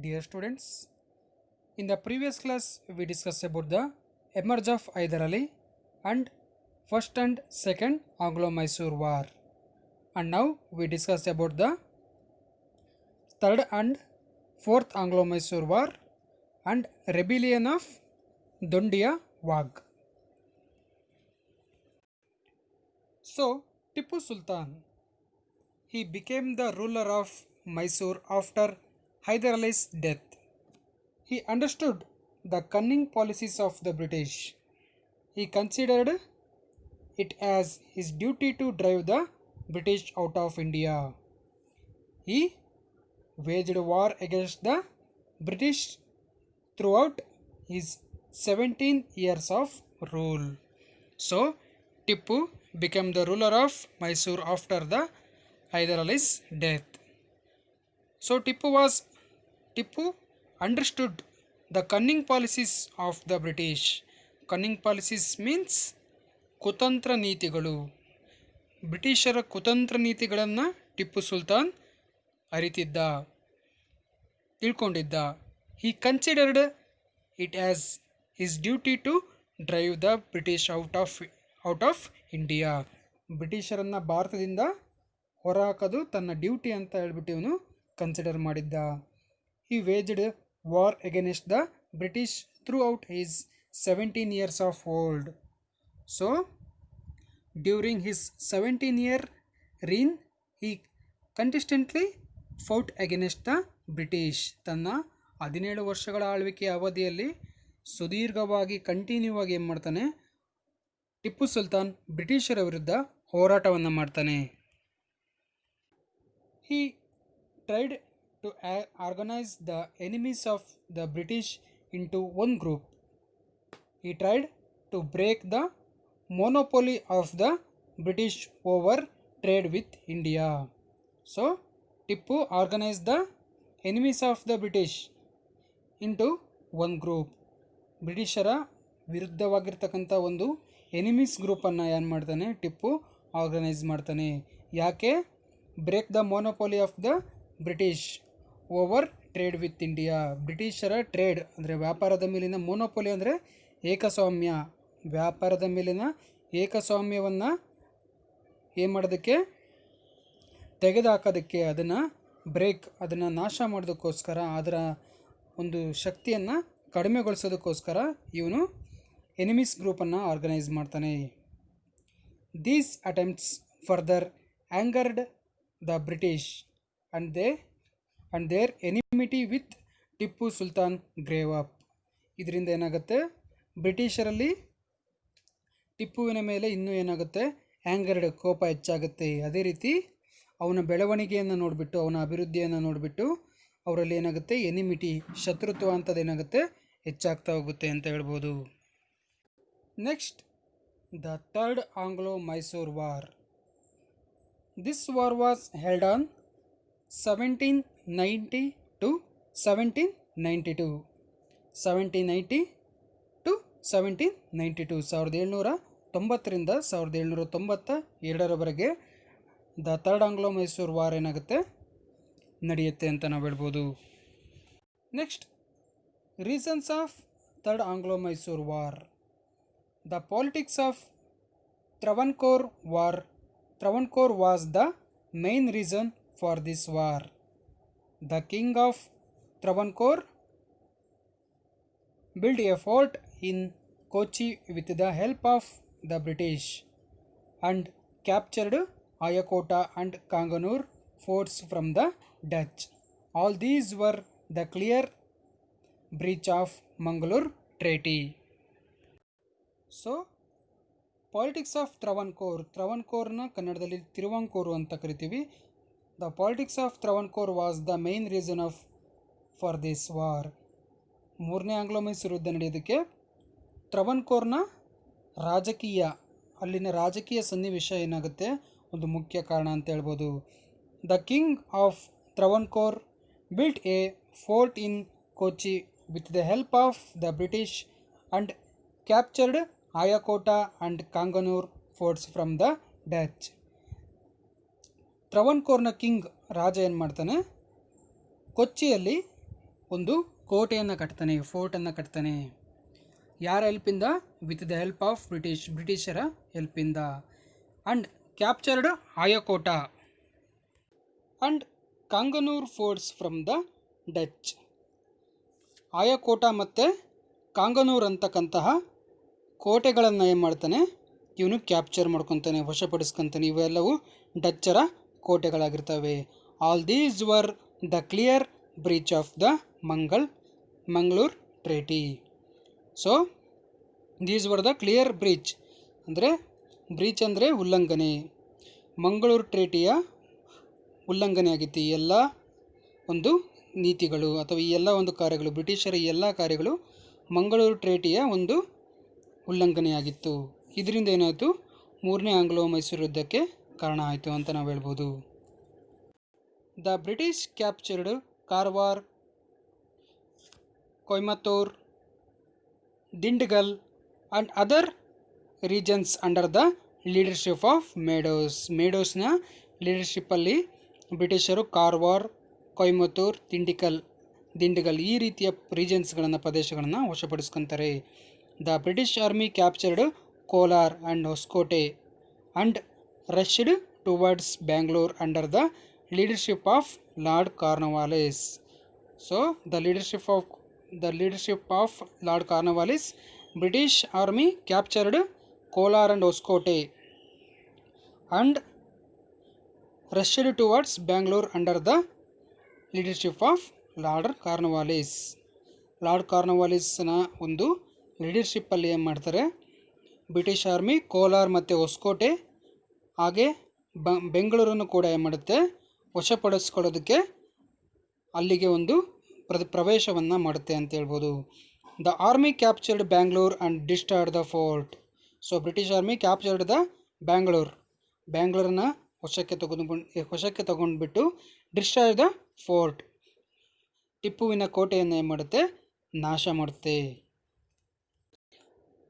Dear students, in the previous class we discussed about the emerge of Hyder Ali and first and second Anglo-Mysore War, and now we discussed about the third and fourth Anglo-Mysore War and rebellion of Dondia Wag. So Tipu Sultan, he became the ruler of Mysore after Hyder Ali's death. He understood the cunning policies of the British. He considered it as his duty to drive the British out of India. He waged war against the British throughout his 17 years of rule. So, Tipu became the ruler of Mysore after the Hyder Ali's death. So, Tipu understood the cunning policies of the British. Cunning policies means ಕುತಂತ್ರ ನೀತಿಗಳು. ಬ್ರಿಟಿಷರ ಕುತಂತ್ರ ನೀತಿಗಳನ್ನು ಟಿಪ್ಪು ಸುಲ್ತಾನ್ ಅರಿತಿದ್ದ, ತಿಳ್ಕೊಂಡಿದ್ದ. He considered it as his duty to drive the British out of India. ಬ್ರಿಟಿಷರನ್ನು ಭಾರತದಿಂದ ಹೊರಹಾಕೋದು ತನ್ನ ಡ್ಯೂಟಿ ಅಂತ ಹೇಳ್ಬಿಟ್ಟು ಇವನು ಕನ್ಸಿಡರ್ ಮಾಡಿದ್ದ. ಹಿ ವೇಜ್ಡ್ war against the British throughout his 17 years of old. So, during his 17-year reign, he consistently fought against the British. ತನ್ನ 17 ವರ್ಷಗಳ ಆಳ್ವಿಕೆಯ ಅವಧಿಯಲ್ಲಿ ಸುದೀರ್ಘವಾಗಿ ಕಂಟಿನ್ಯೂ ಆಗಿ ಏನು ಮಾಡ್ತಾನೆ, ಟಿಪ್ಪು ಸುಲ್ತಾನ್ ಬ್ರಿಟಿಷರ ವಿರುದ್ಧ ಹೋರಾಟವನ್ನು ಮಾಡ್ತಾನೆ. He tried to organize the enemies of the British into one group. He tried to break the monopoly of the British over trade with India. So, Tipu organized the enemies of the British into one group. ಬ್ರಿಟಿಷರ ವಿರುದ್ಧವಾಗಿರ್ತಕ್ಕಂಥ ಒಂದು enemies ಗ್ರೂಪನ್ನು ಏನು ಮಾಡ್ತಾನೆ, Tipu organise ಮಾಡ್ತಾನೆ. ಯಾಕೆ? Break the monopoly of the British over trade with India. ಬ್ರಿಟಿಷರ trade ಅಂದರೆ ವ್ಯಾಪಾರದ ಮೇಲಿನ ಮೊನೋಪೊಲಿ ಅಂದರೆ ಏಕಸ್ವಾಮ್ಯ, ವ್ಯಾಪಾರದ ಮೇಲಿನ ಏಕಸ್ವಾಮ್ಯವನ್ನು ಏನು ಮಾಡೋದಕ್ಕೆ, ತೆಗೆದುಹಾಕೋದಕ್ಕೆ, ಅದನ್ನು ಅದನ್ನು ನಾಶ ಮಾಡೋದಕ್ಕೋಸ್ಕರ, ಅದರ ಒಂದು ಶಕ್ತಿಯನ್ನು ಕಡಿಮೆಗೊಳಿಸೋದಕ್ಕೋಸ್ಕರ ಇವನು ಎನಿಮೀಸ್ ಗ್ರೂಪನ್ನು ಆರ್ಗನೈಸ್ ಮಾಡ್ತಾನೆ. These attempts further angered the British and their enmity with Tipu Sultan grew up. ಇದರಿಂದ ಏನಾಗುತ್ತೆ, ಬ್ರಿಟಿಷರಲ್ಲಿ ಟಿಪ್ಪುವಿನ ಮೇಲೆ ಇನ್ನೂ ಏನಾಗುತ್ತೆ, ಆ್ಯಂಗರ್ಡ್, ಕೋಪ ಹೆಚ್ಚಾಗುತ್ತೆ. ಅದೇ ರೀತಿ ಅವನ ಬೆಳವಣಿಗೆಯನ್ನು ನೋಡಿಬಿಟ್ಟು, ಅವನ ಅಭಿವೃದ್ಧಿಯನ್ನು ನೋಡಿಬಿಟ್ಟು ಅವರಲ್ಲಿ ಏನಾಗುತ್ತೆ, ಎನಿಮಿಟಿ, ಶತ್ರುತ್ವ ಅಂತದೇನಾಗುತ್ತೆ, ಹೆಚ್ಚಾಗ್ತಾ ಹೋಗುತ್ತೆ ಅಂತ ಹೇಳ್ಬೋದು. Next, the third Anglo Mysore war. This war was held on 1790 to 1792. 1790 to 1792, 1790ರಿಂದ 1792 the third Anglo Mysore war ಏನಾಗುತ್ತೆ, ನಡೆಯುತ್ತೆ ಅಂತ ನಾವು ಹೇಳ್ಬೋದು. Next, reasons of third Anglo Mysore war. The politics of Travancore war. Travancore was the main reason for this war. The king of Travancore built a fort in Kochi with the help of the British and captured Ayakota and Kanganur forts from the Dutch. All these were the clear breach of Mangalore Treaty. So, politics of Travancore. ತ್ರವನ್ಕೋರ್ನ ಕನ್ನಡದಲ್ಲಿ ತಿರುವಾಂಕೂರು ಅಂತ ಕರಿತೀವಿ. The politics of Travancore was the main reason for this war. ಮೂರನೇ Anglo Mysore ಯುದ್ಧ ನಡೆಯೋದಕ್ಕೆ ತ್ರವನ್ಕೋರ್ನ ರಾಜಕೀಯ, ಅಲ್ಲಿನ ರಾಜಕೀಯ ಸನ್ನಿವೇಶ ಏನಾಗುತ್ತೆ, ಒಂದು ಮುಖ್ಯ ಕಾರಣ ಅಂತ ಹೇಳ್ಬೋದು. The king of Travancore built a fort in Kochi with the help of the British and captured Ayakotta and Cranganore forts from the Dutch. ತ್ರವನ್ಕೋರ್ನ ಕಿಂಗ್ ರಾಜ ಏನು ಮಾಡ್ತಾನೆ, ಕೊಚ್ಚಿಯಲ್ಲಿ ಒಂದು ಕೋಟೆಯನ್ನು ಕಟ್ತಾನೆ, ಫೋರ್ಟನ್ನು ಕಟ್ತಾನೆ. ಯಾರ ಹೆಲ್ಪಿಂದ? ವಿತ್ ದ ಹೆಲ್ಪ್ ಆಫ್ ಬ್ರಿಟಿಷರ ಹೆಲ್ಪಿಂದ. And captured Ayakotta and Cranganore forts from the Dutch. Ayakotta ಮತ್ತು ಕಾಂಗನೂರ್ ಅಂತಕ್ಕಂತಹ ಕೋಟೆಗಳನ್ನು ಏನು ಮಾಡ್ತಾನೆ, ಇವನು ಕ್ಯಾಪ್ಚರ್ ಮಾಡ್ಕೊತಾನೆ, ವಶಪಡಿಸ್ಕೊತಾನೆ. ಇವೆಲ್ಲವೂ ಡಚ್ಚರ ಕೋಟೆಗಳಾಗಿರ್ತವೆ. All these were the clear breach of the Mangaluru treaty. So these were the clear breach ಅಂದರೆ, ಬ್ರೀಚ್ ಅಂದರೆ ಉಲ್ಲಂಘನೆ, ಮಂಗಳೂರು ಟ್ರೇಟಿಯ ಉಲ್ಲಂಘನೆ ಆಗಿತ್ತು. ಈ ಎಲ್ಲ ಒಂದು ನೀತಿಗಳು ಅಥವಾ ಈ ಎಲ್ಲ ಒಂದು ಕಾರ್ಯಗಳು, ಬ್ರಿಟಿಷರ ಈ ಎಲ್ಲ ಕಾರ್ಯಗಳು ಮಂಗಳೂರು ಟ್ರೇಟಿಯ ಒಂದು ಉಲ್ಲಂಘನೆಯಾಗಿತ್ತು. ಇದರಿಂದ ಏನಾಯಿತು, ಮೂರನೇ ಆಂಗ್ಲೋ ಮೈಸೂರು ಯುದ್ಧಕ್ಕೆ ಕಾರಣ ಆಯಿತು ಅಂತ ನಾವು ಹೇಳ್ಬೋದು. The British captured Karwar, Coimbatore, Dindigul and other regions under the leadership of ಮೇಡೋಸ್ನ ಲೀಡರ್ಶಿಪ್ಪಲ್ಲಿ ಬ್ರಿಟಿಷರು ಕಾರವಾರ್, ಕೊಯಮತ್ತೂರ್, ದಿಂಡಿಗಲ್ ಈ ರೀತಿಯ ರೀಜನ್ಸ್ಗಳನ್ನು, ಪ್ರದೇಶಗಳನ್ನು ವಶಪಡಿಸ್ಕೊತಾರೆ. The British army captured Kolar and Hosakote and rushed towards Bangalore under the leadership of Lord Cornwallis. So the leadership of Lord Cornwallis, British army captured Kolar and Hosakote and rushed towards Bangalore under the leadership of Lord Cornwallis. Lord ಕಾರ್ನ್ವಾಲಿಸ್ನ ಒಂದು ಲೀಡರ್ಶಿಪ್ಪಲ್ಲಿ ಏನು ಮಾಡ್ತಾರೆ, British army Kolar ಮತ್ತು ಹೊಸಕೋಟೆ ಹಾಗೆ ಬೆಂಗಳೂರನ್ನು ಕೂಡ ಏನು ಮಾಡುತ್ತೆ, ವಶಪಡಿಸ್ಕೊಳ್ಳೋದಕ್ಕೆ ಅಲ್ಲಿಗೆ ಒಂದು ಪ್ರವೇಶವನ್ನು ಮಾಡುತ್ತೆ ಅಂತ ಹೇಳ್ಬೋದು. The army captured Bangalore and destroyed the fort. So British army captured the ಬ್ಯಾಂಗ್ಳೂರನ್ನ ವಶಕ್ಕೆ ತಗೊಂಡ್ಬಿಟ್ಟು ಡಿಸ್ಟ್ರಾಯ್ ದ ಫೋರ್ಟ್, ಟಿಪ್ಪುವಿನ ಕೋಟೆಯನ್ನು ಏನು ಮಾಡುತ್ತೆ, ನಾಶ ಮಾಡುತ್ತೆ.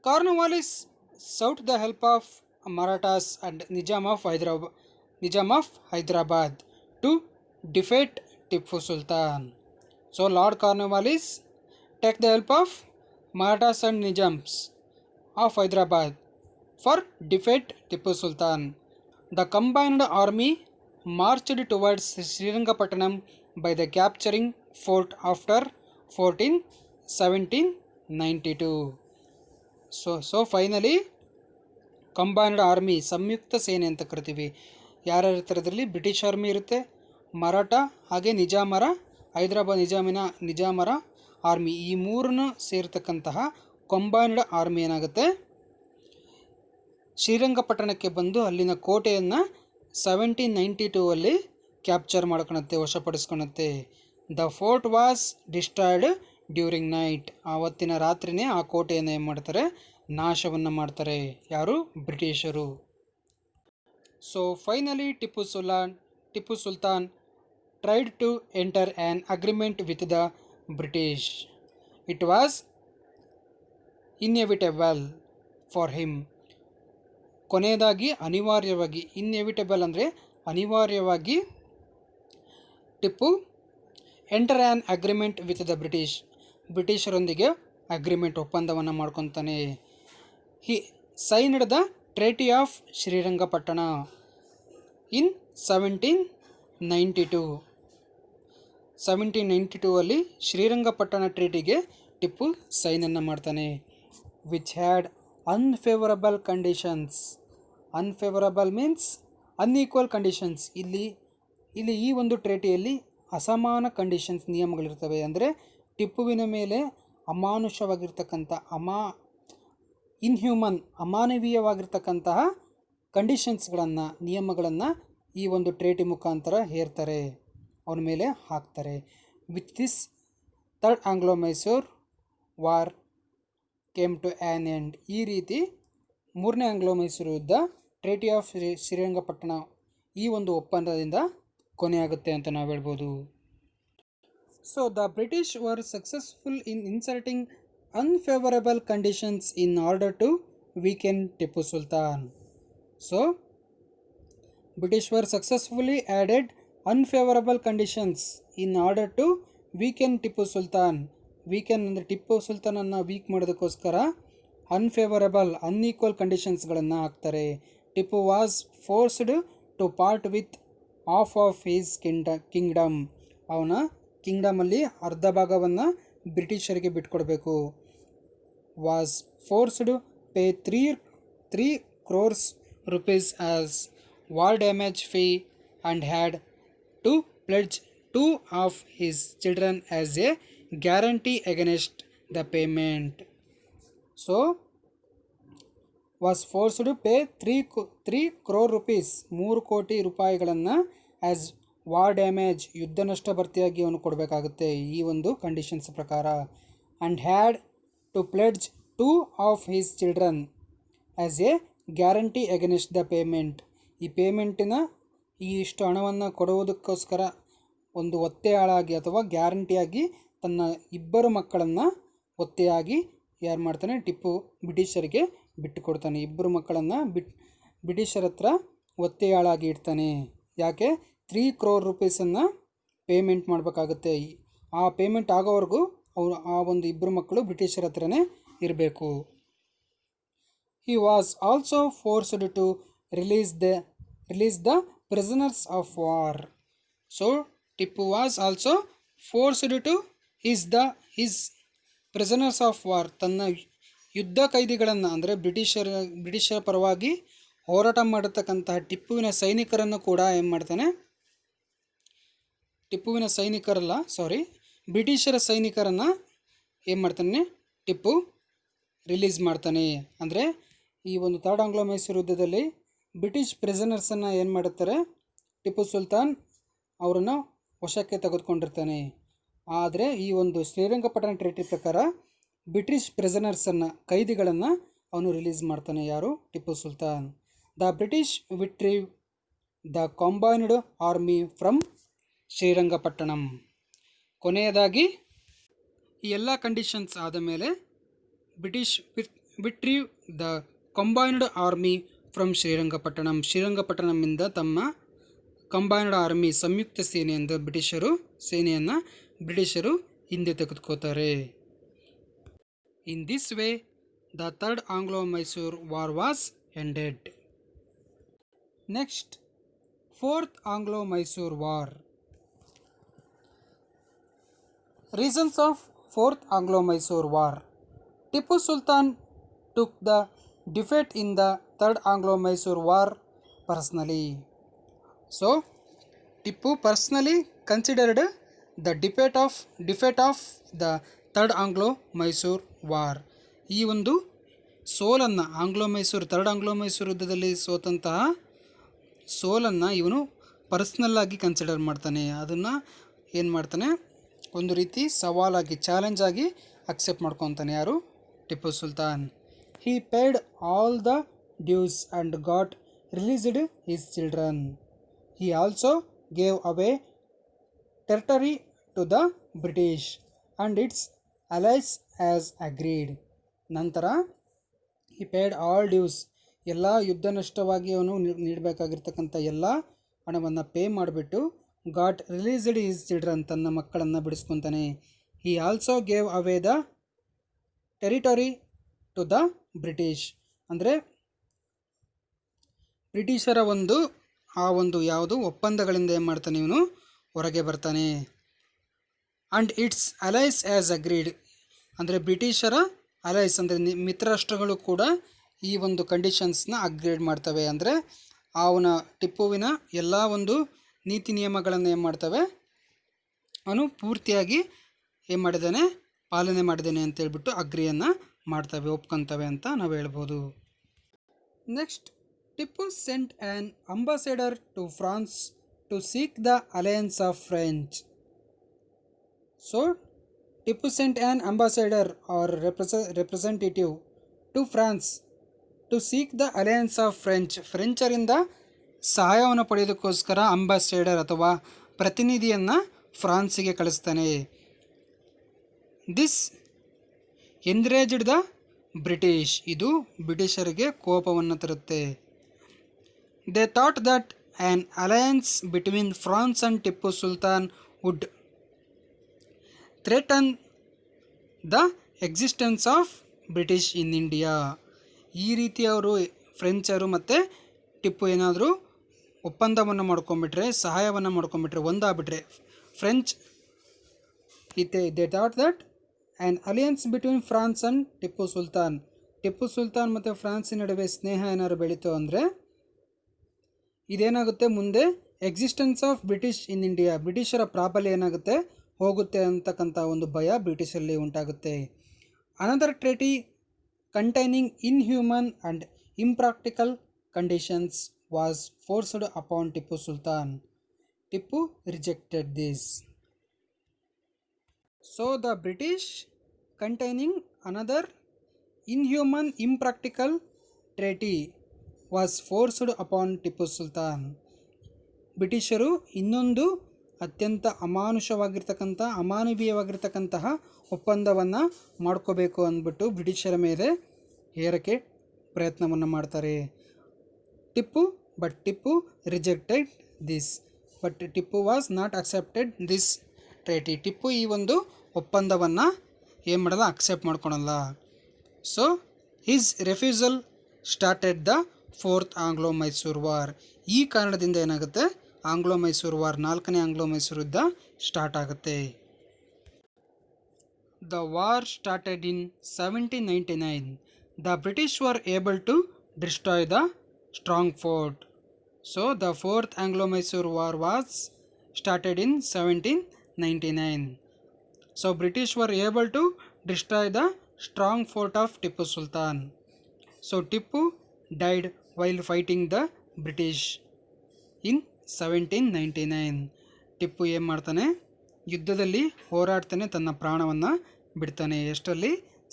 Cornwallis sought the help of Marathas and Nizam of Hyderabad to defeat Tipu Sultan. So Lord Cornwallis take the help of Marathas and Nizams of Hyderabad for defeat Tipu Sultan. The combined army marched towards Srirangapatnam by the capturing fort after 1792. So finally combined army, ಸಂಯುಕ್ತ ಸೇನೆ ಅಂತ ಕರಿತೀವಿ. ಯಾರ್ಯಾರು ಇರ್ತಾರೆ ಅದರಲ್ಲಿ? British army ಇರುತ್ತೆ, ಮರಾಠ ಹಾಗೆ ನಿಜಾಮರ army, ಈ ಮೂರನ್ನು ಸೇರ್ತಕ್ಕಂತಹ ಕಂಬೈನ್ಡ್ ಆರ್ಮಿ ಏನಾಗುತ್ತೆ, ಶ್ರೀರಂಗಪಟ್ಟಣಕ್ಕೆ ಬಂದು ಅಲ್ಲಿನ ಕೋಟೆಯನ್ನು 1792 ಕ್ಯಾಪ್ಚರ್ ಮಾಡ್ಕೊಳುತ್ತೆ, ವಶಪಡಿಸ್ಕೊಳುತ್ತೆ. The fort was destroyed during night. ಆವತ್ತಿನ ರಾತ್ರಿನೇ ಆ ಕೋಟೆಯನ್ನು ಏನು ಮಾಡ್ತಾರೆ, ನಾಶವನ್ನು ಮಾಡ್ತಾರೆ. ಯಾರು? ಬ್ರಿಟಿಷರು. So finally Tipu Sultan tried to enter an agreement with the British. It was inevitable for him. ಕೊನೆಯದಾಗಿ ಅನಿವಾರ್ಯವಾಗಿ, ಇನ್ಎವಿಟಬಲ್ ಅಂದರೆ ಅನಿವಾರ್ಯವಾಗಿ, Tipu enter an agreement with the ಬ್ರಿಟಿಷರೊಂದಿಗೆ ಅಗ್ರಿಮೆಂಟ್, ಒಪ್ಪಂದವನ್ನು ಮಾಡ್ಕೊತಾನೆ. He signed the treaty of Srirangapatna in 1792 Srirangapatna ಟ್ರೀಟಿಗೆ ಟಿಪ್ಪು ಸೈನನ್ನು ಮಾಡ್ತಾನೆ. Which had unfavourable conditions. Unfavourable means unequal conditions. ಇಲ್ಲಿ ಈ ಒಂದು ಟ್ರೇಟಿಯಲ್ಲಿ ಅಸಮಾನ ಕಂಡೀಷನ್ಸ್, ನಿಯಮಗಳಿರ್ತವೆ. ಅಂದರೆ ಟಿಪ್ಪುವಿನ ಮೇಲೆ ಅಮಾನುಷವಾಗಿರ್ತಕ್ಕಂಥ ಅಮಾನವೀಯವಾಗಿರ್ತಕ್ಕಂತಹ ಕಂಡೀಷನ್ಸ್ಗಳನ್ನು, ನಿಯಮಗಳನ್ನು ಈ ಒಂದು ಟ್ರೇಟಿ ಮುಖಾಂತರ ಹೇರ್ತಾರೆ, ಅವನ ಮೇಲೆ ಹಾಕ್ತಾರೆ. With this third Anglo Mysore war came to an end. ಈ ರೀತಿ ಮೂರನೇ ಆಂಗ್ಲೋ ಮೈಸೂರು ಯುದ್ಧ, ಟ್ರೇಟಿ ಆಫ್ ಶ್ರೀರಂಗಪಟ್ಟಣ, ಈ ಒಂದು ಒಪ್ಪಂದದಿಂದ ಕೊನೆಯಾಗುತ್ತೆ ಅಂತ ನಾವು ಹೇಳ್ಬೋದು. So the British var successful in inserting unfavorable conditions in order to weaken Tipu Sultan. So British were successfully added unfavorable conditions in order to weaken Tipu Sultan. Weaken ಅಂದರೆ ಟಿಪ್ಪು ಸುಲ್ತಾನನ್ನು ವೀಕ್ ಮಾಡೋದಕ್ಕೋಸ್ಕರ ಅನ್ಫೇವರಬಲ್ ಅನ್ಈಕ್ವಲ್ ಕಂಡೀಷನ್ಸ್ಗಳನ್ನು ಹಾಕ್ತಾರೆ. Tipu was forced to part with of of his kingdom. ಅವನ ಕಿಂಗ್ಡಮಲ್ಲಿ ಅರ್ಧ ಭಾಗವನ್ನು ಬ್ರಿಟಿಷರಿಗೆ ಬಿಟ್ಕೊಡ್ಬೇಕು. Was forced pay three crores rupees as war damage fee and had to pledge 2 of his children as a guarantee against the payment. So was forced to pay 3 crore rupees 3 ಕೋಟಿ ರೂಪಾಯಿಗಳನ್ನು as war damage ಯುದ್ಧ ನಷ್ಟ ಭರ್ತಿಯಾಗಿ ಅವನು ಕೊಡಬೇಕಾಗುತ್ತೆ ಈ ಒಂದು conditions ಪ್ರಕಾರ. And had to pledge 2 of his children as a guarantee against the payment. ಈ ಪೇಮೆಂಟಿನ ಈ ಇಷ್ಟು ಹಣವನ್ನು ಕೊಡುವುದಕ್ಕೋಸ್ಕರ ಒಂದು ಒತ್ತೆಯಾಳಾಗಿ ಅಥವಾ ಗ್ಯಾರಂಟಿಯಾಗಿ ತನ್ನ ಇಬ್ಬರು ಮಕ್ಕಳನ್ನು ಒತ್ತೆಯಾಗಿ ಯಾರು ಮಾಡ್ತಾನೆ, ಟಿಪ್ಪು ಬ್ರಿಟಿಷರಿಗೆ ಬಿಟ್ಟು ಕೊಡ್ತಾನೆ. ಇಬ್ಬರು ಮಕ್ಕಳನ್ನು ಬ್ರಿಟಿಷರ ಹತ್ರ ಒತ್ತೆಯಾಳಾಗಿ ಇಡ್ತಾನೆ. ಯಾಕೆ? 3 crore ರೂಪೀಸನ್ನು ಪೇಮೆಂಟ್ ಮಾಡಬೇಕಾಗುತ್ತೆ. ಆ ಪೇಮೆಂಟ್ ಆಗೋವರೆಗೂ ಅವರು ಆ ಒಂದು ಇಬ್ಬರು ಮಕ್ಕಳು ಬ್ರಿಟಿಷರ ಹತ್ರನೇ ಇರಬೇಕು. He was also forced to release the prisoners of war. So Tipu was also forced to his prisoners of war. ತನ್ನ ಯುದ್ಧ ಕೈದಿಗಳನ್ನು ಅಂದರೆ ಬ್ರಿಟಿಷರ ಪರವಾಗಿ ಹೋರಾಟ ಮಾಡತಕ್ಕಂತಹ ಟಿಪ್ಪುವಿನ ಸೈನಿಕರನ್ನು ಕೂಡ ಏನು ಮಾಡ್ತಾನೆ, ಬ್ರಿಟಿಷರ ಸೈನಿಕರನ್ನು ಏನು ಮಾಡ್ತಾನೆ, ಟಿಪ್ಪು ರಿಲೀಸ್ ಮಾಡ್ತಾನೆ. ಅಂದರೆ ಈ ಒಂದು ಥರ್ಡ್ ಆಂಗ್ಲೋ ಮೈಸೂರು ಯುದ್ಧದಲ್ಲಿ ಬ್ರಿಟಿಷ್ ಪ್ರಿಸನರ್ಸನ್ನು ಏನು ಮಾಡುತ್ತಾರೆ, ಟಿಪ್ಪು ಸುಲ್ತಾನ್ ಅವರನ್ನು ವಶಕ್ಕೆ ತೆಗೆದುಕೊಂಡಿರ್ತಾನೆ. ಆದರೆ ಈ ಒಂದು ಶ್ರೀರಂಗಪಟ್ಟಣ ಟ್ರೀಟಿ ಪ್ರಕಾರ ಬ್ರಿಟಿಷ್ ಪ್ರಿಸನರ್ಸನ್ನು ಕೈದಿಗಳನ್ನು ಅವನು ರಿಲೀಸ್ ಮಾಡ್ತಾನೆ. ಯಾರು? Tipu Sultan. The British withdrew the combined army from Srirangapatnam. ಕೊನೆಯದಾಗಿ ಈ ಎಲ್ಲ ಕಂಡೀಷನ್ಸ್ ಆದ ಮೇಲೆ British withdrew the combined army from ಶ್ರೀರಂಗಪಟ್ಟಣಮಿಂದ ತಮ್ಮ ಕಂಬೈನ್ಡ್ ಆರ್ಮಿ ಸಂಯುಕ್ತ ಸೇನೆಯಿಂದ ಬ್ರಿಟಿಷರು ಹಿಂದೆ ತೆಗೆದುಕೋತಾರೆ. In this way the third Anglo Mysore war was ended. Next, fourth Anglo Mysore war. Reasons of fourth Anglo Mysore war. Tipu Sultan took the defeat in the Third Anglo-Mysore War personally. So, Tipu personally considered the defeat of the Third Anglo-Mysore War. ಈ ಒಂದು ಸೋಲನ್ನು third Anglo Mysuru ಯುದ್ಧದಲ್ಲಿ ಸೋತಂತಹ ಸೋಲನ್ನು ಇವನು ಪರ್ಸ್ನಲ್ಲಾಗಿ consider ಮಾಡ್ತಾನೆ. ಅದನ್ನು ಏನು ಮಾಡ್ತಾನೆ, ಒಂದು ರೀತಿ ಸವಾಲಾಗಿ, ಚಾಲೆಂಜ್ ಆಗಿ ಅಕ್ಸೆಪ್ಟ್ ಮಾಡ್ಕೊತಾನೆ. ಯಾರು? Tipu Sultan. He paid all the dues and got released his children. He also gave away territory to the British and its allies as agreed. ನಂತರ he paid all dues, ಎಲ್ಲ ಯುದ್ಧ ನಷ್ಟವಾಗಿ ಅವನು ನೀಡಬೇಕಾಗಿರ್ತಕ್ಕಂಥ ಎಲ್ಲ ಹಣವನ್ನು ಪೇ ಮಾಡಿಬಿಟ್ಟು ಗಾಟ್ ರಿಲೀಸ್ಡ್ ಹಿಸ್ ಚಿಲ್ಡ್ರನ್, ತನ್ನ ಮಕ್ಕಳನ್ನು ಬಿಡಿಸ್ಕೊತಾನೆ. He also gave away the territory to the British, ಅಂದರೆ ಬ್ರಿಟಿಷರ ಯಾವುದು ಒಪ್ಪಂದಗಳಿಂದ ಏನು ಮಾಡ್ತಾನೆ ಇವನು ಹೊರಗೆ ಬರ್ತಾನೆ. And it's alloys as agreed, ಅಂದರೆ ಬ್ರಿಟಿಷರ ಅಲೈಸ್ ಅಂದರೆ ಮಿತ್ರರಾಷ್ಟ್ರಗಳು ಕೂಡ ಈ ಒಂದು ಕಂಡೀಷನ್ಸ್ನ ಅಗ್ರೀಡ್ ಮಾಡ್ತವೆ. ಅಂದರೆ ಅವನ ಟಿಪ್ಪುವಿನ ಎಲ್ಲ ಒಂದು ನೀತಿ ನಿಯಮಗಳನ್ನು ಏನು ಮಾಡ್ತವೆ, ಅವನು ಪೂರ್ತಿಯಾಗಿ ಏನು ಮಾಡಿದ್ದಾನೆ, ಪಾಲನೆ ಮಾಡಿದ್ದೇನೆ ಅಂತೇಳ್ಬಿಟ್ಟು ಅಗ್ರಿಯನ್ನು ಮಾಡ್ತವೆ, ಒಪ್ಕೊತವೆ ಅಂತ ನಾವು ಹೇಳ್ಬೋದು. Next, Tipu sent an ambassador to France to seek the alliance of French. So Tipu sent an ambassador or representative to France to seek the alliance of ಫ್ರೆಂಚರಿಂದ ಸಹಾಯವನ್ನು ಪಡೆಯೋದಕ್ಕೋಸ್ಕರ ಅಂಬಾಸೆಡರ್ ಅಥವಾ ಪ್ರತಿನಿಧಿಯನ್ನು ಫ್ರಾನ್ಸಿಗೆ ಕಳಿಸ್ತಾನೆ. ದಿಸ್ ಎನ್ರೇಜ್ಡ್ ದ ಬ್ರಿಟಿಷ್, ಇದು ಬ್ರಿಟಿಷರಿಗೆ ಕೋಪವನ್ನು ತರುತ್ತೆ. They thought that an alliance between France and Tipu Sultan would threaten the existence of British in India. ಈ ರೀತಿ ಅವರು ಫ್ರೆಂಚರು ಮತ್ತು ಟಿಪ್ಪು ಏನಾದರೂ ಒಪ್ಪಂದವನ್ನು ಮಾಡ್ಕೊಂಬಿಟ್ರೆ, ಸಹಾಯವನ್ನು ಮಾಡ್ಕೊಂಬಿಟ್ರೆ, ಒಂದಾಗ್ಬಿಟ್ರೆ French they thought that an alliance between France and Tipu Sultan, Tipu Sultan ಮತ್ತು ಫ್ರಾನ್ಸಿನ ನಡುವೆ ಸ್ನೇಹ ಏನಾದ್ರು ಬೆಳೀತು ಅಂದರೆ ಇದೇನಾಗುತ್ತೆ, ಮುಂದೆ existence of British in India, ಬ್ರಿಟಿಷರ ಪ್ರಾಬಲ್ಯ ಏನಾಗುತ್ತೆ, ಹೋಗುತ್ತೆ ಅಂತಕ್ಕಂಥ ಒಂದು ಭಯ ಬ್ರಿಟಿಷರಲ್ಲಿ ಉಂಟಾಗುತ್ತೆ. Another treaty containing inhuman and impractical conditions was forced upon Tipu Sultan. Tipu rejected this. So the British containing another inhuman impractical treaty was forced upon Tipu Sultan. ಬ್ರಿಟಿಷರು ಇನ್ನೊಂದು ಅತ್ಯಂತ ಅಮಾನವೀಯವಾಗಿರ್ತಕ್ಕಂತಹ ಒಪ್ಪಂದವನ್ನು ಮಾಡ್ಕೋಬೇಕು ಅಂದ್ಬಿಟ್ಟು ಬ್ರಿಟಿಷರ ಮೇಲೆ ಹೇರಕ್ಕೆ ಪ್ರಯತ್ನವನ್ನು ಮಾಡ್ತಾರೆ. Tipu rejected this, but Tipu was not accepted this treaty. Tipu ಈ ಒಂದು ಒಪ್ಪಂದವನ್ನು ಏನು ಮಾಡಲ್ಲ, ಅಕ್ಸೆಪ್ಟ್ ಮಾಡ್ಕೊಳಲ್ಲ. So his refusal started the fourth Anglo Mysore war. ಈ ಕಾರಣದಿಂದ ಏನಾಗುತ್ತೆ, ಆಂಗ್ಲೋ ಮೈಸೂರು ವಾರ್, 4ನೇ ಆಂಗ್ಲೋ ಮೈಸೂರು ಯುದ್ಧ ಸ್ಟಾರ್ಟ್ ಆಗುತ್ತೆ. The war started in 1799. The British were able to destroy the strong fort. So the fourth Anglo-Mysore War was started in 1799. So British were able to destroy the strong fort of Tipu Sultan. So Tipu died while fighting the British in 1799. Tipu ಏನು ಮಾಡ್ತಾನೆ, ಯುದ್ಧದಲ್ಲಿ ಹೋರಾಡ್ತಾನೆ, ತನ್ನ ಪ್ರಾಣವನ್ನು ಬಿಡ್ತಾನೆ. ಎಷ್ಟರಲ್ಲಿ?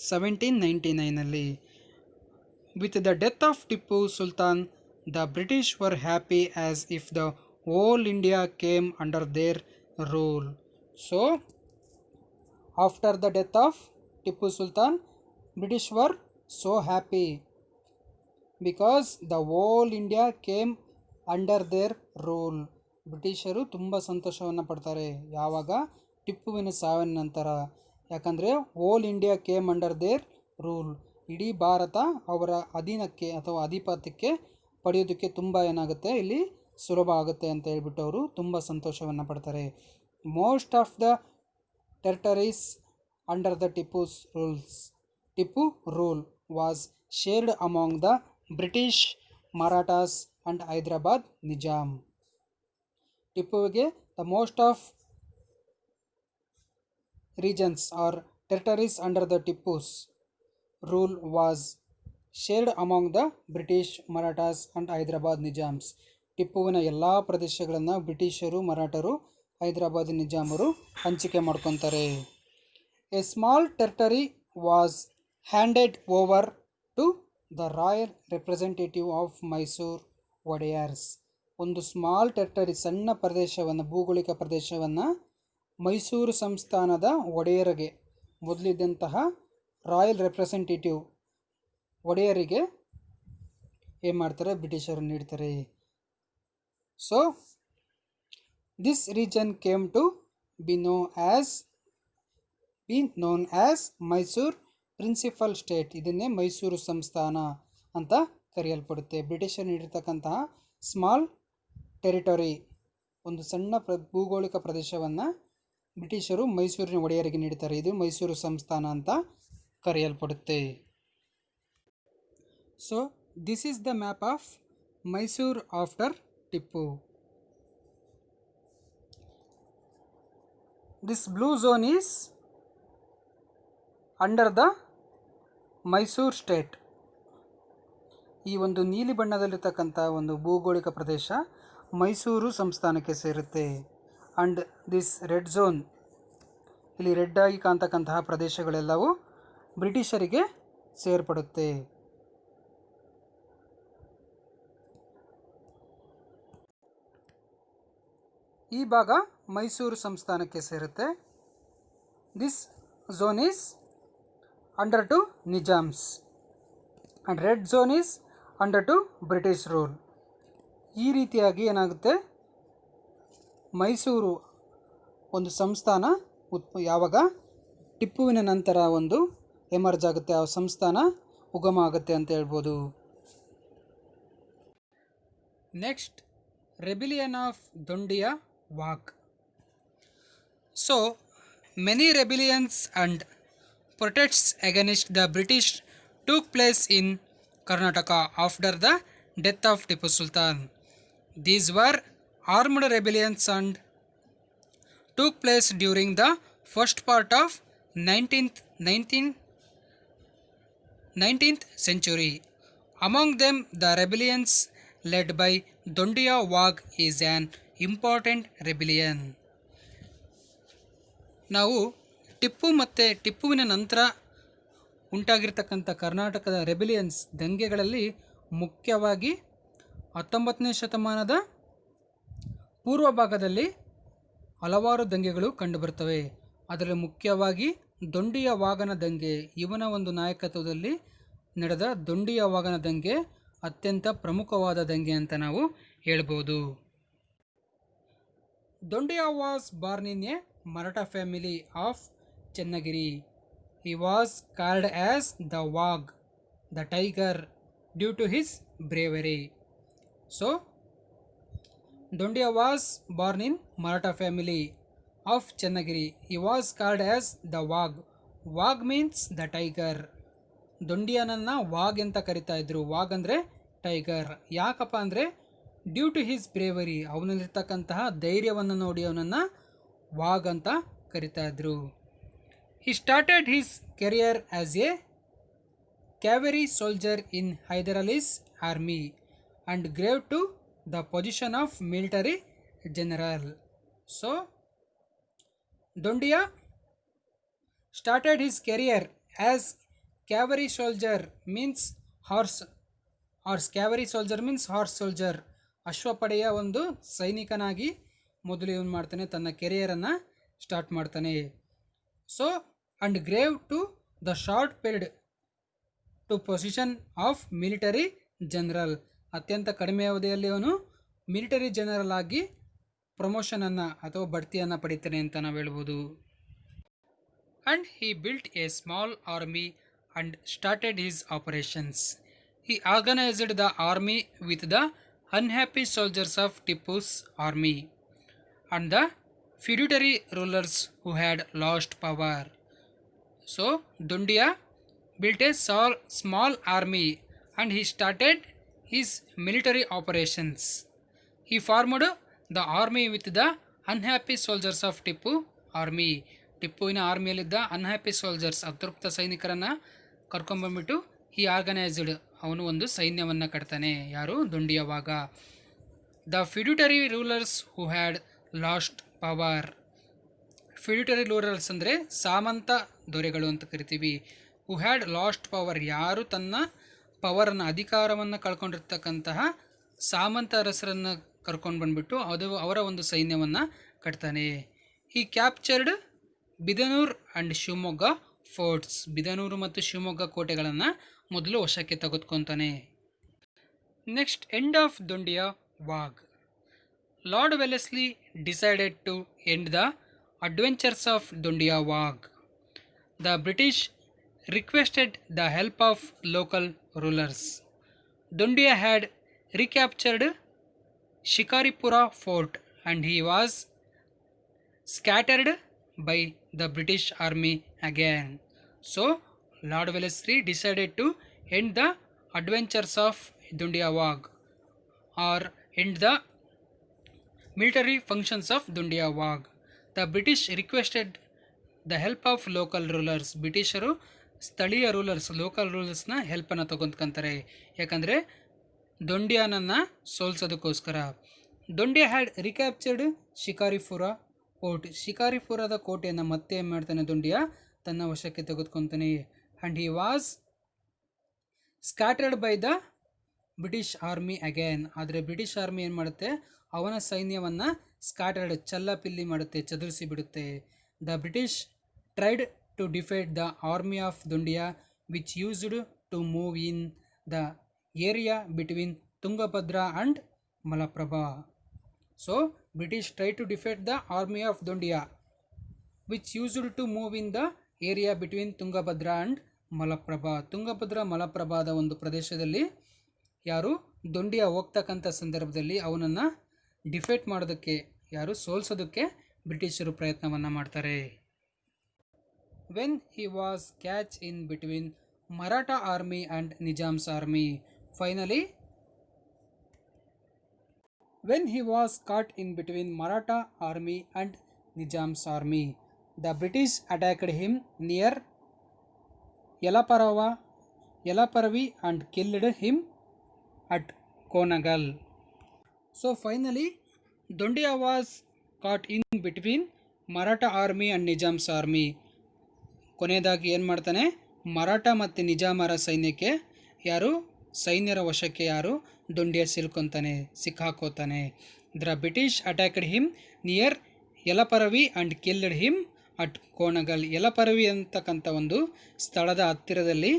1799. With the death of Tipu Sultan the British var happy as if the whole India came under there rule. So after the death of Tipu Sultan British were so happy because the whole India came under there rule. ಬ್ರಿಟಿಷರು ತುಂಬ ಸಂತೋಷವನ್ನು ಪಡ್ತಾರೆ ಯಾವಾಗ, ಟಿಪ್ಪುವಿನ ಸಾವಿನ ನಂತರ. ಯಾಕಂದರೆ hole India came under there rule, ಇಡೀ ಭಾರತ ಅವರ ಅಧೀನಕ್ಕೆ ಅಥವಾ ಅಧಿಪತ್ಯಕ್ಕೆ ಪಡೆಯೋದಕ್ಕೆ ತುಂಬ ಏನಾಗುತ್ತೆ, ಇಲ್ಲಿ ಸುಲಭ ಆಗುತ್ತೆ ಅಂತ ಹೇಳ್ಬಿಟ್ಟು ಅವರು ತುಂಬ ಸಂತೋಷವನ್ನು ಪಡ್ತಾರೆ. Most of the territories under the Tipu rule was shared among the British, Marathas and Hyderabad Nizam. ಟಿಪ್ಪುವಿಗೆ the most of regions or territories under the Tippu's rule was shared among the British, Marathas and Hyderabad Nizams. ಟಿಪ್ಪುವಿನ ಎಲ್ಲ ಪ್ರದೇಶಗಳನ್ನು ಬ್ರಿಟಿಷರು, ಮರಾಠರು, ಹೈದರಾಬಾದ್ ನಿಜಾಮರು ಹಂಚಿಕೆ ಮಾಡ್ಕೊತಾರೆ. A small territory was handed over to the royal representative of Mysore Wodeyars. ಒಂದು ಸ್ಮಾಲ್ ಟೆರಿಟರಿ, ಸಣ್ಣ ಪ್ರದೇಶವನ್ನು, ಭೌಗೋಳಿಕ ಪ್ರದೇಶವನ್ನು ಮೈಸೂರು ಸಂಸ್ಥಾನದ ಒಡೆಯರಿಗೆ, ಮೊದಲಿದ್ದಂತಹ ರಾಯಲ್ ರೆಪ್ರೆಸೆಂಟೇಟಿವ್ ಒಡೆಯರಿಗೆ ಏನು ಮಾಡ್ತಾರೆ, ಬ್ರಿಟಿಷರು ನೀಡ್ತಾರೆ. So this region came to be known as Mysore principal state. ಇದನ್ನೇ ಮೈಸೂರು ಸಂಸ್ಥಾನ ಅಂತ ಕರೆಯಲ್ಪಡುತ್ತೆ. ಬ್ರಿಟಿಷರು ನೀಡಿರ್ತಕ್ಕಂತಹ ಸ್ಮಾಲ್ ಟೆರಿಟರಿ, ಒಂದು ಸಣ್ಣ ಭೌಗೋಳಿಕ ಪ್ರದೇಶವನ್ನು ಬ್ರಿಟಿಷರು ಮೈಸೂರಿನ ಒಡೆಯರಿಗೆ ನೀಡ್ತಾರೆ. ಇದು ಮೈಸೂರು ಸಂಸ್ಥಾನ ಅಂತ ಕರೆಯಲ್ಪಡುತ್ತೆ. So this is the map of Mysore after Tipu. This blue zone is under the Mysore state. ಈ ಒಂದು ನೀಲಿ ಬಣ್ಣದಲ್ಲಿರ್ತಕ್ಕಂಥ ಒಂದು ಭೌಗೋಳಿಕ ಪ್ರದೇಶ ಮೈಸೂರು ಸಂಸ್ಥಾನಕ್ಕೆ ಸೇರುತ್ತೆ. ಆ್ಯಂಡ್ ದಿಸ್ ರೆಡ್ ಝೋನ್, ಇಲ್ಲಿ ರೆಡ್ ಆಗಿ ಕಾಣ್ತಕ್ಕಂತಹ ಪ್ರದೇಶಗಳೆಲ್ಲವೂ ಬ್ರಿಟಿಷರಿಗೆ ಸೇರ್ಪಡುತ್ತೆ. ಈ ಭಾಗ ಮೈಸೂರು ಸಂಸ್ಥಾನಕ್ಕೆ ಸೇರುತ್ತೆ. This zone is under to Nizam's and red zone is under to British rule. ಈ ರೀತಿಯಾಗಿ ಏನಾಗುತ್ತೆ, ಮೈಸೂರು ಒಂದು ಸಂಸ್ಥಾನ ಯಾವಾಗ ಟಿಪ್ಪುವಿನ ನಂತರ ಒಂದು ಎಮರ್ಜ್ ಆಗುತ್ತೆ, ಆ ಸಂಸ್ಥಾನ ಉಗಮ ಆಗುತ್ತೆ ಅಂತ ಹೇಳ್ಬೋದು. Next, rebellion of ದೊಂಡಿಯಾ Wagh. So many rebellions and protests against the British took place in Karnataka after the death of Tipu Sultan. These were armed rebellions and took place during the first part of 19th century. Among them, the rebellions led by Dondiya Wag is an important rebellion. ನಾವು ಟಿಪ್ಪುವಿನ ನಂತರ ಉಂಟಾಗಿರ್ತಕ್ಕಂಥ ಕರ್ನಾಟಕದ ರೆಬಿಲಿಯನ್ಸ್ ದಂಗೆಗಳಲ್ಲಿ ಮುಖ್ಯವಾಗಿ 19ನೇ ಶತಮಾನದ ಪೂರ್ವ ಭಾಗದಲ್ಲಿ ಹಲವಾರು ದಂಗೆಗಳು ಕಂಡುಬರ್ತವೆ. ಅದರಲ್ಲಿ ಮುಖ್ಯವಾಗಿ ದೊಂಡಿಯ ವಾಗನ ದಂಗೆ, ಇವನ ಒಂದು ನಾಯಕತ್ವದಲ್ಲಿ ನಡೆದ ದೊಂಡಿಯ ವಾಗನ ದಂಗೆ ಅತ್ಯಂತ ಪ್ರಮುಖವಾದ ದಂಗೆ ಅಂತ ನಾವು ಹೇಳ್ಬೋದು. Dhondia was born in a Maratha family of Channagiri. He was called as the Wag, the tiger, due to his bravery. So, Dondiya was born in Maratha family of Chennagiri. He was called as the Wag. Wag means the tiger. ದೊಂಡಿಯನನ್ನು ವಾಗ್ ಅಂತ ಕರಿತಾ ಇದ್ರು. ವಾಗ್ ಅಂದರೆ tiger. ಯಾಕಪ್ಪ ಅಂದರೆ due to his bravery, ಅವನಲ್ಲಿರ್ತಕ್ಕಂತಹ ಧೈರ್ಯವನ್ನು ನೋಡಿ ಅವನನ್ನು ವಾಗ್ ಅಂತ ಕರಿತಾ ಇದ್ರು. He started his career as a cavalry soldier in Hyder Ali's army and grew to the position of military general. So, Dondiya started his career as cavalry soldier means horse. Cavalry soldier means horse soldier. ಅಶ್ವಪಡೆಯ ಒಂದು ಸೈನಿಕನಾಗಿ ಮೊದಲು ಏನು ಮಾಡ್ತಾನೆ, ತನ್ನ ಕೆರಿಯರನ್ನು start ಮಾಡ್ತಾನೆ. So and gave to the short period to position of military general. ಅತ್ಯಂತ ಕಡಿಮೆ ಅವಧಿಯಲ್ಲಿ ಅವನು ಮಿಲಿಟರಿ ಜನರಲ್ ಆಗಿ ಪ್ರಮೋಷನನ್ನು ಅಥವಾ ಬಡ್ತಿಯನ್ನು ಪಡಿತಾನೆ ಅಂತ ನಾವು ಹೇಳ್ಬೋದು. And he built a small army and started his operations. He organized the army with the unhappy soldiers of Tipu's army and the feudatory rulers who had lost power. So, Dondiya built a small army and he started his military operations. He formed the army with the unhappy soldiers of Tipu army. ಟಿಪ್ಪುವಿನ ಆರ್ಮಿಯಲ್ಲಿದ್ದ unhappy soldiers, ಅತೃಪ್ತ ಸೈನಿಕರನ್ನು ಕರ್ಕೊಂಡ್ಬಂದ್ಬಿಟ್ಟು ಈ organised, ಅವನು ಒಂದು ಸೈನ್ಯವನ್ನು ಕಟ್ತಾನೆ. ಯಾರು? Dondiya Wagh. The feudatory rulers who had lost power. Feudatory rulers ಅಂದರೆ ಸಾಮಂತ ದೊರೆಗಳು ಅಂತ ಕರಿತೀವಿ. ಹೂ ಹ್ಯಾಡ್ ಲಾಸ್ಟ್ ಪವರ್, ಯಾರು ತನ್ನ ಪವರನ್ನು, ಅಧಿಕಾರವನ್ನು ಕಳ್ಕೊಂಡಿರ್ತಕ್ಕಂತಹ ಸಾಮಂತ ಅರಸರನ್ನು ಕರ್ಕೊಂಡು ಬಂದುಬಿಟ್ಟು ಅವರ ಒಂದು ಸೈನ್ಯವನ್ನು ಕಟ್ತಾನೆ. He captured Bidanur and Shivamogga forts. Bidanur ಮತ್ತು ಶಿವಮೊಗ್ಗ ಕೋಟೆಗಳನ್ನು ಮೊದಲು ವಶಕ್ಕೆ ತೆಗೆದುಕೊತಾನೆ. Next, end of ದೊಂಡಿಯಾ Wagh. Lord Wellesley decided to end the adventures of Dondiya Wag. The British requested the help of local rulers. Dondiya had recaptured Shikaripura fort and he was scattered by the British army again. So, Lord Wellesley decided to end the adventures of Dondiya Wag or end the military functions of Dondiya Wag. The British requested the help of local rulers. ಬ್ರಿಟಿಷರು ಸ್ಥಳೀಯ rulers, local ರೂಲರ್ಸ್ನ ಹೆಲ್ಪನ್ನು ತಗೊಂಡ್ಕೊಂತಾರೆ. ಯಾಕಂದರೆ ದೊಂಡಿಯಾನನ್ನು ಸೋಲ್ಸೋದಕ್ಕೋಸ್ಕರ. Dondiya had recaptured Shikaripura fort. ಶಿಕಾರಿಪುರದ ಕೋಟೆಯನ್ನು ಮತ್ತೆ ಏನು ಮಾಡ್ತಾನೆ ದೊಂಡಿಯಾ? ತನ್ನ ವಶಕ್ಕೆ ತೆಗೆದುಕೊತಾನೆ. And he was scattered by the British army again. ಆದರೆ ಬ್ರಿಟಿಷ್ ಆರ್ಮಿ ಏನು ಮಾಡುತ್ತೆ? ಅವನ ಸೈನ್ಯವನ್ನು ಸ್ಕ್ಯಾಟರ್ಡ್, ಚಲ್ಲಪಿಲ್ಲಿ ಮಾಡುತ್ತೆ, ಚದುರಿಸಿ ಬಿಡುತ್ತೆ. The British tried to defeat the army of Dondiya which used to move in the area between Tungabhadra and Malaprabha. So British try to defeat the army of Dondiya which used to move in the area between Tungabhadra and Malaprabha. Tungabhadra ಮಲಪ್ರಭಾದ ಒಂದು ಪ್ರದೇಶದಲ್ಲಿ ಯಾರು ದೊಂಡಿಯ ಹೋಗ್ತಕ್ಕಂಥ ಸಂದರ್ಭದಲ್ಲಿ ಅವನನ್ನು ಡಿಫೇಟ್ ಮಾಡೋದಕ್ಕೆ, ಸೋಲ್ಸೋದಕ್ಕೆ ಬ್ರಿಟಿಷರು ಪ್ರಯತ್ನವನ್ನು ಮಾಡ್ತಾರೆ. When he was catch in between Maratha army and Nizam's army. Finally when he was caught in between Maratha army and Nizam's army, the British attacked him near Yelaparavi and killed him at Konagal. So finally, Dondiya was caught in between Maratha army and Nizam's army. ಕೊನೆಯದಾಗಿ ಏನು ಮಾಡ್ತಾನೆ, ಮರಾಠ ಮತ್ತು ನಿಜಾಮರ ಸೈನ್ಯಕ್ಕೆ ಸೈನ್ಯರ ವಶಕ್ಕೆ ದೊಂಡಿಯ ಸಿಕ್ಕಾಕೋತಾನೆ. The British attacked him near Yalaparavi and killed him at Konagal. Yalaparavi ಅಂತಕ್ಕಂಥ ಒಂದು ಸ್ಥಳದ ಹತ್ತಿರದಲ್ಲಿ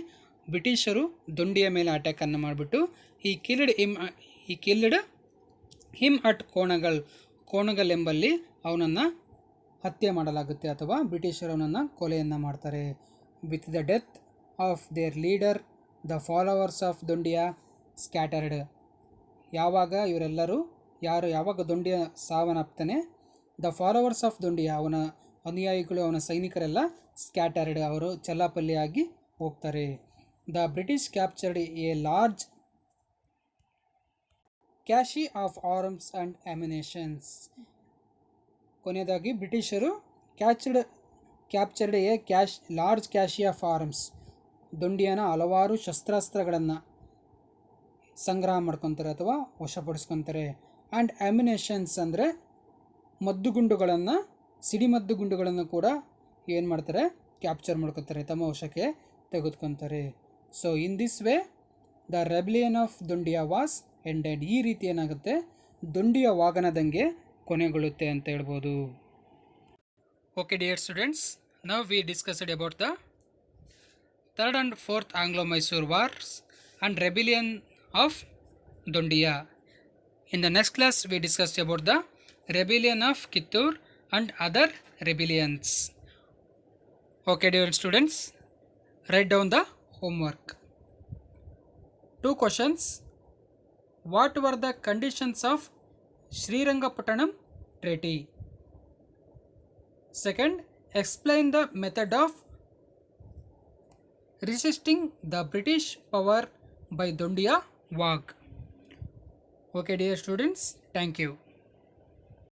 ಬ್ರಿಟಿಷರು ದೊಂಡಿಯ ಮೇಲೆ ಅಟ್ಯಾಕನ್ನು ಮಾಡಿಬಿಟ್ಟು ಈ ಕಿಲ್ಡ್ ಹಿಮ್ ಅಟ್ ಕೋನಗಲ್ ಎಂಬಲ್ಲಿ ಅವನನ್ನು ಹತ್ಯೆ ಮಾಡಲಾಗುತ್ತೆ ಅಥವಾ ಬ್ರಿಟಿಷರು ಅವನನ್ನು ಕೊಲೆಯನ್ನು ಮಾಡ್ತಾರೆ. With the death of their leader the followers of Dondiya scattered. ಯಾವಾಗ ದೊಂಡಿಯ ಸಾವನ್ನಪ್ತಾನೆ, ದ ಫಾಲೋವರ್ಸ್ ಆಫ್ ದೊಂಡಿಯಾ, ಅವನ ಅನುಯಾಯಿಗಳು, ಅವನ ಸೈನಿಕರೆಲ್ಲ ಸ್ಕ್ಯಾಟರ್ಡ್, ಅವರು ಚಲ್ಲಾಪಲ್ಲಿಯಾಗಿ ಹೋಗ್ತಾರೆ. The British captured a large cache of arms and ammunitions. ಕೊನೆಯದಾಗಿ ಬ್ರಿಟಿಷರು captured a large cache of arms, ದೊಂಡಿಯನ ಹಲವಾರು ಶಸ್ತ್ರಾಸ್ತ್ರಗಳನ್ನು ಸಂಗ್ರಹ ಮಾಡ್ಕೊತಾರೆ ಅಥವಾ ವಶಪಡಿಸ್ಕೊತಾರೆ. ಆ್ಯಂಡ್ ಅಮ್ಯುನೇಷನ್ಸ್ ಅಂದರೆ ಸಿಡಿಮದ್ದುಗುಂಡುಗಳನ್ನು ಕೂಡ ಏನು ಮಾಡ್ತಾರೆ, ಕ್ಯಾಪ್ಚರ್ ಮಾಡ್ಕೊತಾರೆ, ತಮ್ಮ ವಶಕ್ಕೆ ತೆಗೆದುಕೊತಾರೆ. So in this way the rebellion of ದೊಂಡಿಯಾ was ended. ಈ ರೀತಿ ಏನಾಗುತ್ತೆ, ದೊಂಡಿಯ ವಾಗನದಂಗೆ ಕೊನೆಗೊಳ್ಳುತ್ತೆ ಅಂತ ಹೇಳ್ಬೋದು. Okay dear students, now we discussed about the third and fourth ಆಂಗ್ಲೋ-ಮೈಸೂರ್ wars and rebellion of Dondiya. In the next class we discussed about the rebellion of Kittur and other rebellions. Okay dear students, write down the homework. 2 questions. What were the conditions of Srirangapattanam Treaty? Second, explain the method of resisting the British power by Dondiya Wag. Okay dear students, thank you.